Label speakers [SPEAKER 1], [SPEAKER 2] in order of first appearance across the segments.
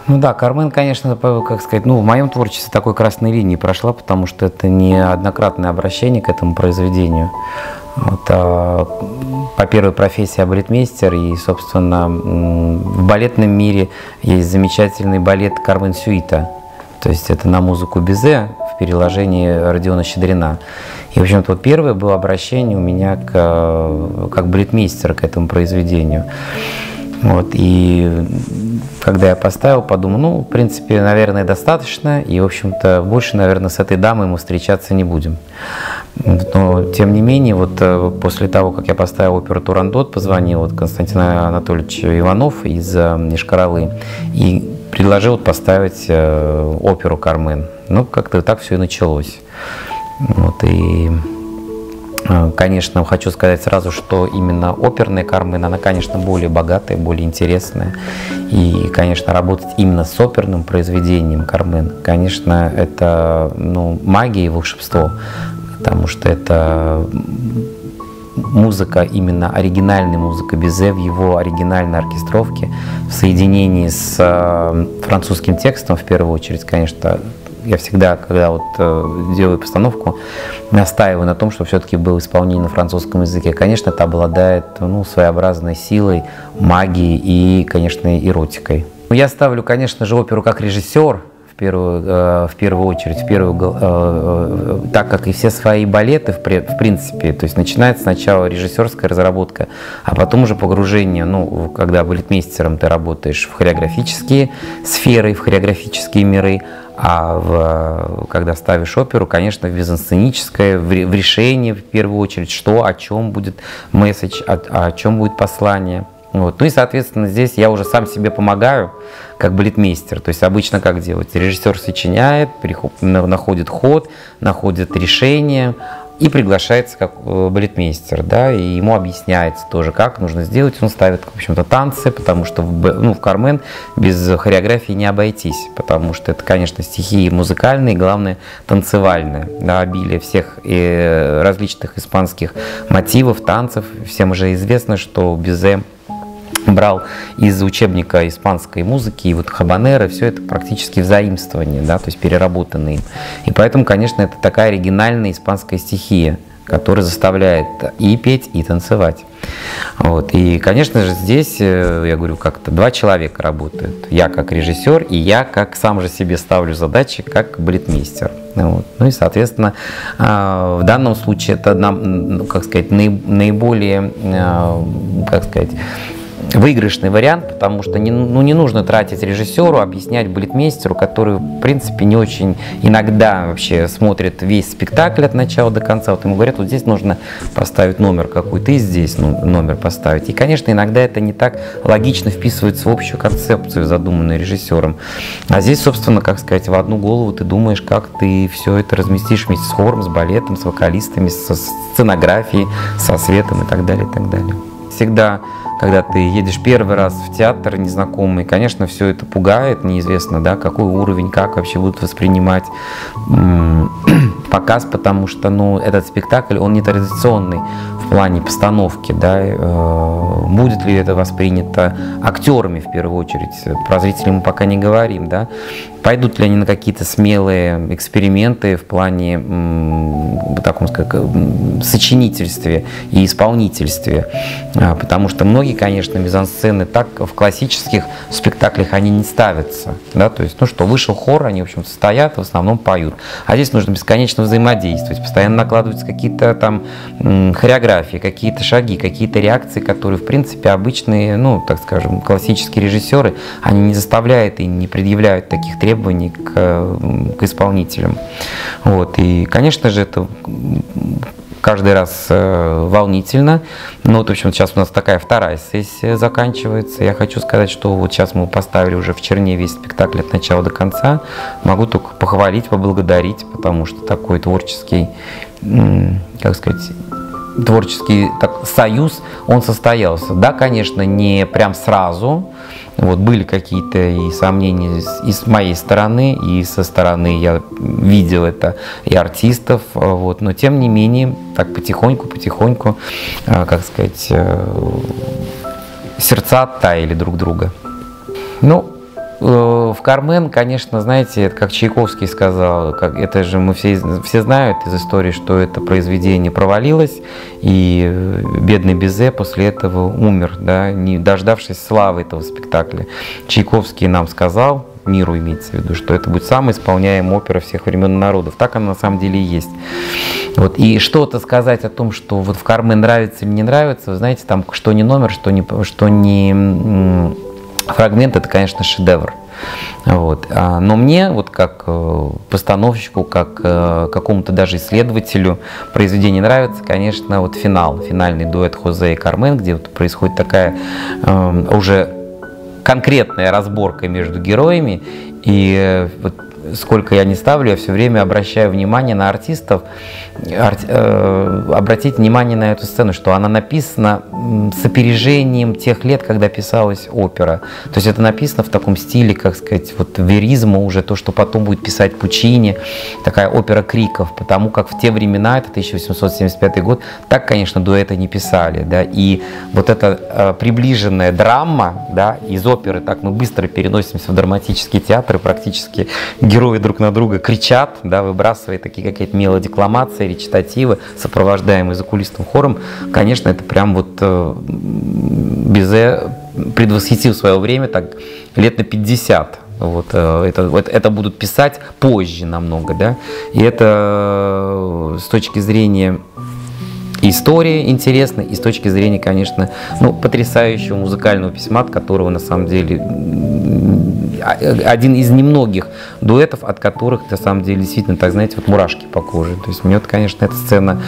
[SPEAKER 1] Ну да, Кармен, конечно, как сказать, в моем творчестве такой красной линии прошла, потому что это неоднократное обращение к этому произведению. Вот, по первой профессии я балетмейстер, и, собственно, в балетном мире есть замечательный балет «Кармен Сюита». То есть это на музыку Бизе в переложении Родиона Щедрина. И, в общем-то, вот первое было обращение у меня как балетмейстера к этому произведению. Вот, и когда я поставил, подумал, в принципе, наверное, достаточно, и, в общем-то, больше, наверное, с этой дамой мы встречаться не будем. Но, тем не менее, вот после того, как я поставил оперу «Турандот», позвонил Константин Анатольевич Иванов из Йошкар-Олы и предложил поставить оперу «Кармен». Как-то так все и началось. Вот, и... Конечно, хочу сказать сразу, что именно оперная «Кармен», она, конечно, более богатая, более интересная. И, конечно, работать именно с оперным произведением «Кармен», конечно, это магия и волшебство, потому что это музыка, именно оригинальная музыка Бизе в его оригинальной оркестровке, в соединении с французским текстом, в первую очередь, конечно. Я всегда, когда делаю постановку, настаиваю на том, что все-таки было исполнение на французском языке. Конечно, это обладает своеобразной силой, магией и, конечно, эротикой. Я ставлю, конечно же, оперу как режиссер, в первую очередь, так как и все свои балеты, в принципе, то есть начинается сначала режиссерская разработка, а потом уже погружение, когда балетмейстером ты работаешь в хореографические сферы, в хореографические миры, когда ставишь оперу, конечно, в мизансценическое, в решение, в первую очередь, что, о чем будет месседж, о чем будет послание. Вот. И, соответственно, здесь я уже сам себе помогаю, как балетмейстер. То есть обычно как делать? Режиссер сочиняет, находит ход, находит решение и приглашается как балетмейстер, да, и ему объясняется тоже, как нужно сделать. Он ставит, в общем-то, танцы, потому что в «Кармен» без хореографии не обойтись, потому что это, конечно, стихии музыкальные, главное, танцевальные, да, обилие всех различных испанских мотивов, танцев. Всем уже известно, что Бизе брал из учебника испанской музыки, и хабанеры, все это практически взаимствование, да, то есть переработанные им. И поэтому, конечно, это такая оригинальная испанская стихия, которая заставляет и петь, и танцевать. Вот. И, конечно же, здесь, я говорю, как-то два человека работают. Я как режиссер, и я как сам же себе ставлю задачи, как балетмейстер. Вот. И, соответственно, в данном случае это, наиболее, выигрышный вариант, потому что не нужно тратить режиссеру, объяснять балетмейстеру, который, в принципе, не очень иногда вообще смотрит весь спектакль от начала до конца. Ему говорят, здесь нужно поставить номер какой-то, и здесь номер поставить. И, конечно, иногда это не так логично вписывается в общую концепцию, задуманную режиссером. А здесь, собственно, в одну голову ты думаешь, как ты все это разместишь вместе с хором, с балетом, с вокалистами, со сценографией, со светом и так далее, и так далее. Всегда, когда ты едешь первый раз в театр незнакомый, конечно, все это пугает, неизвестно, да, какой уровень, как вообще будут воспринимать показ, потому что, этот спектакль, он не традиционный в плане постановки, да, будет ли это воспринято актерами в первую очередь, про зрителей мы пока не говорим, да, пойдут ли они на какие-то смелые эксперименты в плане, сочинительстве и исполнительстве, потому что многие, конечно, мизансцены так в классических спектаклях они не ставятся, да, то есть, вышел хор, они, в общем-то, стоят, в основном поют, а здесь нужно бесконечно взаимодействовать, постоянно накладываются какие-то там хореографии, какие-то шаги, какие-то реакции, которые, в принципе, обычные, классические режиссеры, они не заставляют и не предъявляют таких требований к исполнителям. Вот. И, конечно же, это каждый раз волнительно. Но в общем, сейчас у нас такая вторая сессия заканчивается. Я хочу сказать, что сейчас мы поставили уже в черне весь спектакль от начала до конца. Могу только похвалить, поблагодарить, потому что такой творческий, творческий союз, он состоялся. Да, конечно, не прям сразу. Были какие-то и сомнения и с моей стороны, и со стороны, я видел это, и артистов, но тем не менее, так потихоньку, сердца оттаяли друг друга. в «Кармен», конечно, знаете, это как Чайковский сказал, это же мы все знают из истории, что это произведение провалилось, и бедный Бизе после этого умер, да, не дождавшись славы этого спектакля. Чайковский нам сказал, миру имеется в виду, что это будет самая исполняемая опера всех времен и народов. Так она на самом деле и есть. Вот. И что-то сказать о том, что вот в «Кармен» нравится или не нравится, вы знаете, там что не номер, что не фрагмент, это, конечно, шедевр. Вот. Но мне, вот как постановщику, как какому-то даже исследователю произведение нравится, конечно, вот финальный дуэт Хозе и Кармен, где вот происходит такая уже конкретная разборка между героями. И вот сколько я не ставлю, я все время обращаю внимание на артистов. Обратите внимание на эту сцену, что она написана с опережением тех лет, когда писалась опера. То есть это написано в таком стиле, как сказать, вот веризма уже, то, что потом будет писать Пучини, такая опера криков, потому как в те времена, это 1875 год, так, конечно, дуэты не писали, да, и вот эта приближенная драма, да, из оперы, так мы быстро переносимся в драматический театр, и практически герои друг на друга кричат, да, выбрасывая такие какие-то мелодикламации, речитативы, сопровождаемые закулисным хором. Конечно, это прям вот Бизе предвосхитил свое время так лет на 50. Вот, это будут писать позже намного, да, и это с точки зрения истории интересно, и с точки зрения, конечно, ну, потрясающего музыкального письма, от которого, на самом деле, один из немногих дуэтов, от которых, на самом деле, действительно, так, знаете, вот мурашки по коже. То есть мне, вот, конечно, эта сцена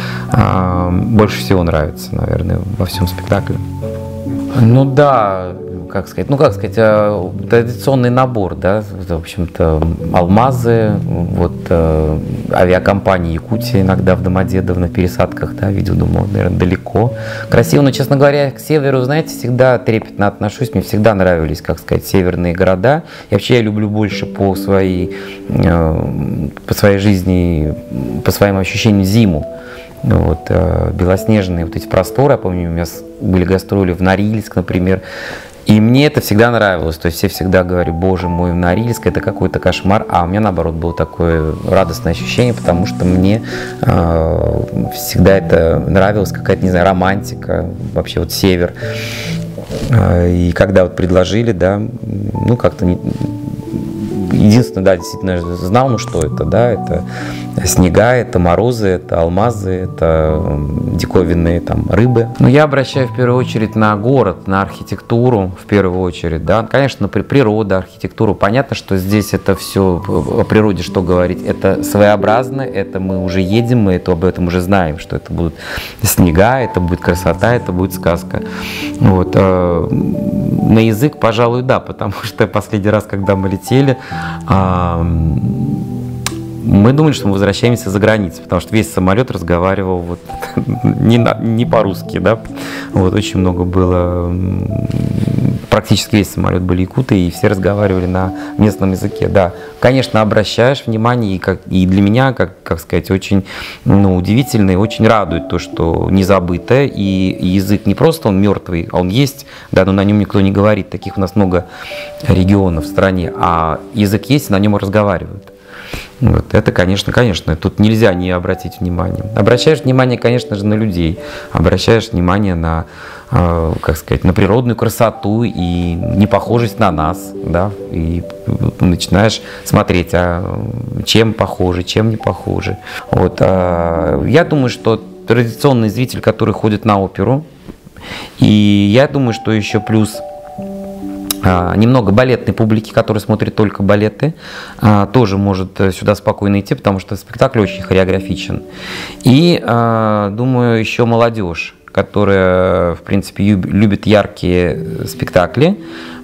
[SPEAKER 1] больше всего нравится, наверное, во всем спектакле. Ну да, как сказать, традиционный набор, да, в общем-то, алмазы, вот авиакомпании Якутия иногда в Домодедово на пересадках, да, видел, думал, наверное, далеко. Красиво, но, честно говоря, к северу, знаете, всегда трепетно отношусь, мне всегда нравились, как сказать, северные города. И вообще я люблю больше по своей жизни, по своим ощущениям зиму. Вот, белоснежные вот эти просторы, я помню, у меня были гастроли в Норильск, например, и мне это всегда нравилось, то есть все всегда говорили, боже мой, в Норильск это какой-то кошмар, а у меня наоборот было такое радостное ощущение, потому что мне всегда это нравилось, какая-то, не знаю, романтика, вообще вот север, и когда вот предложили, да, ну как-то единственное, да, действительно знал, ну что это, да, это снега, это морозы, это алмазы, это диковинные там рыбы. Но я обращаю в первую очередь на город, на архитектуру в первую очередь, да, конечно, природа, архитектуру. Понятно, что здесь это все о природе, что говорить, это своеобразно, это мы уже едем, мы об этом уже знаем, что это будут снега, это будет красота, это будет сказка. Вот. На язык, пожалуй, да, потому что последний раз, когда мы летели, мы думали, что мы возвращаемся за границу, потому что весь самолет разговаривал вот не по-русски, да, вот очень много было, практически весь самолет были якуты, и все разговаривали на местном языке, да. Конечно, обращаешь внимание, и для меня, как сказать, очень удивительно и очень радует то, что не забыто, и язык не просто он мертвый, а он есть, да, но на нем никто не говорит, таких у нас много регионов в стране, а язык есть, и на нем разговаривают. Вот, это, конечно, тут нельзя не обратить внимание. Обращаешь внимание, конечно же, на людей, обращаешь внимание на, как сказать, на природную красоту и непохожесть на нас, да, и начинаешь смотреть, чем похожи, чем не похожи. Вот, я думаю, что традиционный зритель, который ходит на оперу, и я думаю, что еще плюс немного балетной публики, которая смотрит только балеты, тоже может сюда спокойно идти, потому что спектакль очень хореографичен. И, думаю, еще молодежь, которая, в принципе, любит яркие спектакли,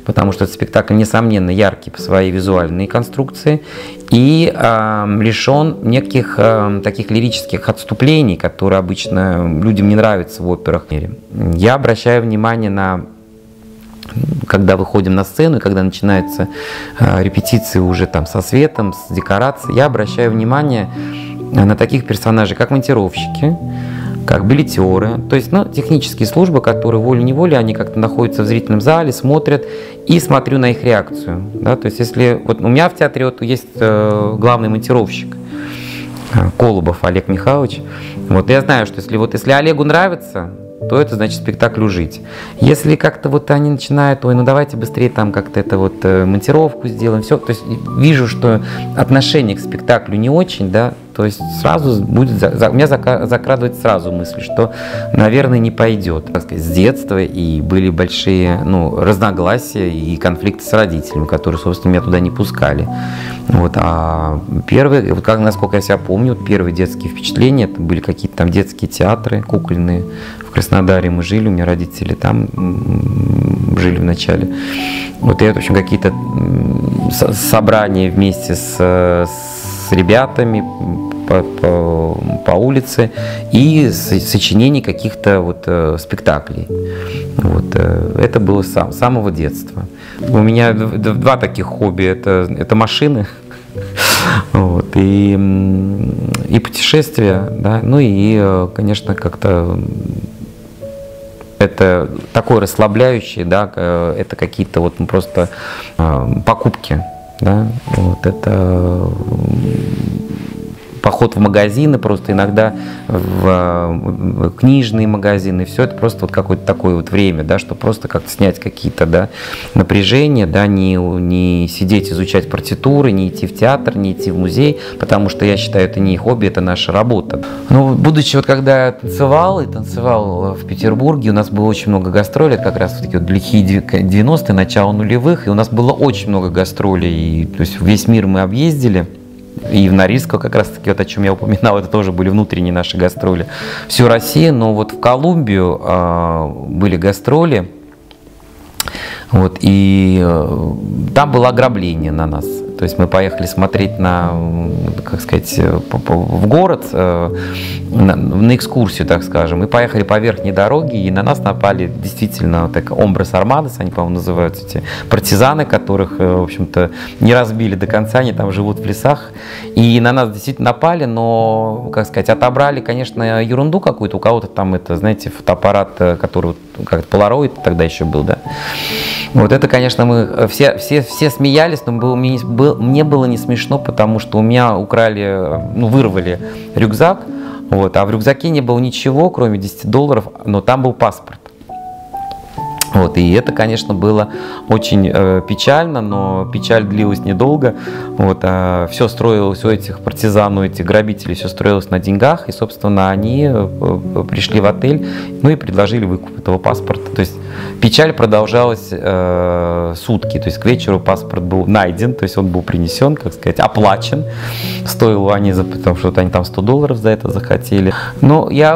[SPEAKER 1] потому что этот спектакль, несомненно, яркий по своей визуальной конструкции и лишен неких таких лирических отступлений, которые обычно людям не нравятся в операх. Я обращаю внимание на, когда выходим на сцену, и когда начинаются репетиции уже там со светом, с декорацией, я обращаю внимание на таких персонажей, как монтировщики, как билетеры, то есть, ну, технические службы, которые волей-неволей, они как-то находятся в зрительном зале, смотрят, и смотрю на их реакцию, да, то есть, если, вот у меня в театре вот есть главный монтировщик, Колобов Олег Михайлович, вот, я знаю, что если Олегу нравится, то это значит спектаклю жить. Если как-то вот они начинают, ой, ну давайте быстрее там как-то это вот монтировку сделаем, все, то есть вижу, что отношение к спектаклю не очень, да, то есть сразу будет, у меня закрадывается сразу мысль, что, наверное, не пойдет. Так сказать, с детства и были большие, ну, разногласия и конфликты с родителями, которые, собственно, меня туда не пускали. Вот, а первые, вот как, насколько я себя помню, вот первые детские впечатления, это были какие-то там детские театры кукольные. В Краснодаре мы жили, у меня родители там жили вначале. Вот и это, в общем, какие-то собрания вместе с ребятами по улице и сочинение каких-то вот спектаклей. Вот, это было с самого детства. У меня два таких хобби. Это машины, вот, и путешествия, да, ну и, конечно, как-то это такое расслабляющее, да, это какие-то вот просто покупки, да, вот это поход в магазины, просто иногда в книжные магазины, все это просто вот какое-то такое вот время, да, чтобы просто как-то снять какие-то, да, напряжения, да, не сидеть изучать партитуры, не идти в театр, не идти в музей, потому что я считаю, это не хобби, это наша работа. Ну, будучи вот когда я танцевал в Петербурге, у нас было очень много гастролей, это как раз вот такие вот лихие 90-е, начало нулевых, и у нас было очень много гастролей, и, то есть весь мир мы объездили. И в Норильск, как раз таки, вот о чем я упоминал, это тоже были внутренние наши гастроли. Всю Россию, но вот в Колумбию были гастроли, вот, и там было ограбление на нас. То есть мы поехали смотреть на, как сказать, в город, на экскурсию, так скажем, и поехали по верхней дороге, и на нас напали действительно так «Омбрес Армадос», они, по-моему, называются, эти партизаны, которых, в общем-то, не разбили до конца, они там живут в лесах, и на нас действительно напали, но, как сказать, отобрали, конечно, ерунду какую-то, у кого-то там, это, знаете, фотоаппарат, который, как-то Polaroid тогда еще был, да. Вот это, конечно, мы все смеялись, но мне было не смешно, потому что у меня украли, ну, вырвали рюкзак, вот, а в рюкзаке не было ничего, кроме $10, но там был паспорт. Вот, и это, конечно, было очень печально, но печаль длилась недолго. Вот, все строилось у этих партизан, у этих грабителей, все строилось на деньгах. И, собственно, они пришли в отель, ну и предложили выкуп этого паспорта. То есть печаль продолжалась сутки. То есть к вечеру паспорт был найден, то есть он был принесен, как сказать, оплачен. Стоило они, потому что они там $100 за это захотели. Но я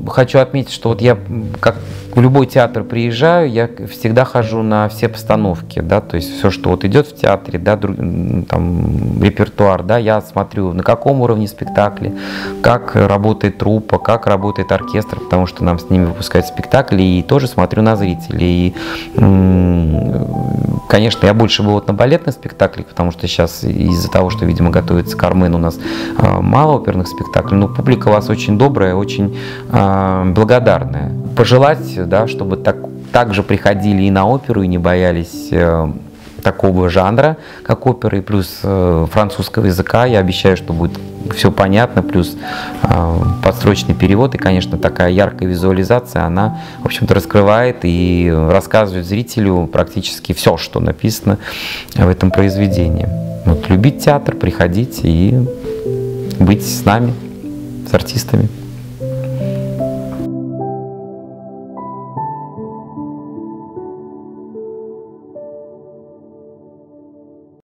[SPEAKER 1] хочу отметить, что вот я как в любой театр приезжаю, я всегда хожу на все постановки, да, то есть все, что вот идет в театре, да, там репертуар, да, я смотрю, на каком уровне спектакля, как работает труппа, как работает оркестр, потому что нам с ними выпускают спектакли, и тоже смотрю на зрителей. И, конечно, я больше был вот на балетных спектаклях, потому что сейчас из-за того, что, видимо, готовится Кармен, у нас мало оперных спектаклей, но публика у вас очень добрая, очень благодарная. Пожелать, да, чтобы так же приходили и на оперу, и не боялись такого жанра, как опера, и плюс французского языка. Я обещаю, что будет все понятно, плюс подстрочный перевод, и, конечно, такая яркая визуализация, она, в общем-то, раскрывает и рассказывает зрителю практически все, что написано в этом произведении. Вот, любить театр, приходить и быть с нами, с артистами.